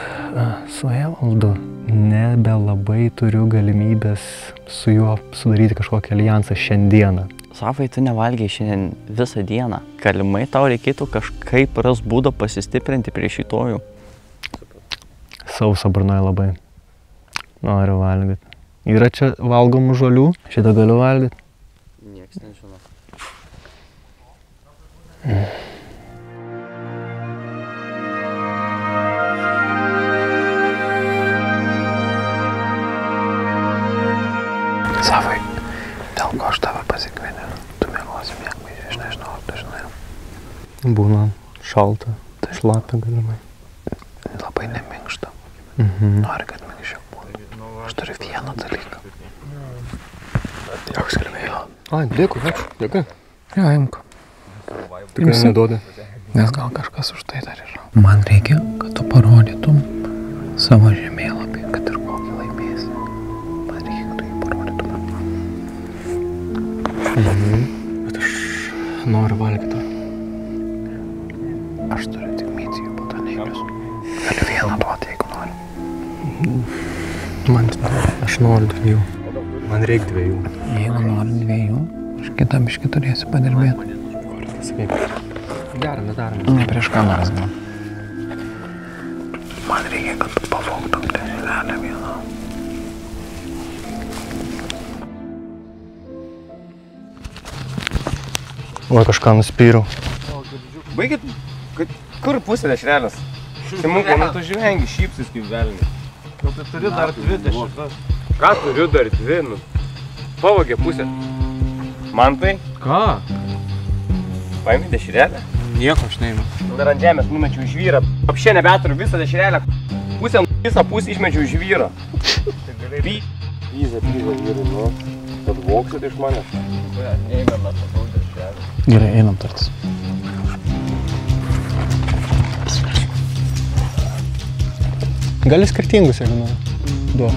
su Evaldu nebelabai turiu galimybės su juo sudaryti kažkokį alijansą šiandieną. Safai, tu nevalgiai šiandien visą dieną. Galimai tau reikėtų kažkaip ras būdą pasistiprinti prieš rytojų. Sausa burnoje labai. Noriu valgyti. Yra čia valgomų žolių. Šitą galiu valgyti. Niekas nežino. Safai, dėl ko aš tave pasikvieniau? Tu mėgosi mėgmaizdžiai, aš nežinau, ar tu žinai. Būna šalta, šlapia galimai. Labai neminkšta. Nori, kad minkščiau būtų. Aš turiu vieną dalyką. Joks kalbėjo. Ai, dėkui, ačiū, dėkui. Jo, imk. Tikrai neduodi. Nes gal kažkas už tai dar yra. Man reikia, kad tu parodytum savo žemėlapį, kad ir kokį laimėsi. Man reikia, kad tu jį parodytum. Bet aš noriu valgyti. Aš turiu tik mycijų botanėlius. Galiu vieną duoti, jeigu nori. Aš noriu 2. Man reikia 2. Jeigu nori 2, aš kitą biškį turėsiu padirbėti. Darome. Ne prieš kameras, man. Man reikia, kad tu pavogtum dešrelę vieną. Oi, kažką nuspyriau. Baigit, kur pusė dešrelės? Tai mums tu žvengi šypsis kaip velnį. Nu, tai turi dar 2 dešrelės. Ką turiu dar 2? Nu, pavogė pusę. Mantai, Ką? paimi dešrelę. Nieko aš neįmiau. Dar ant žemės numečiau žvyrą. Apšė nebeturiu visą dešrelę. Visą pusę išmečiau žvyrą. Pyzą vyrai, nu. Tad voksit iš manęs. Neįmėm atsakau dešrelę. Gerai, einam tartis. Gali skirtingus, jeigu nori. Duok.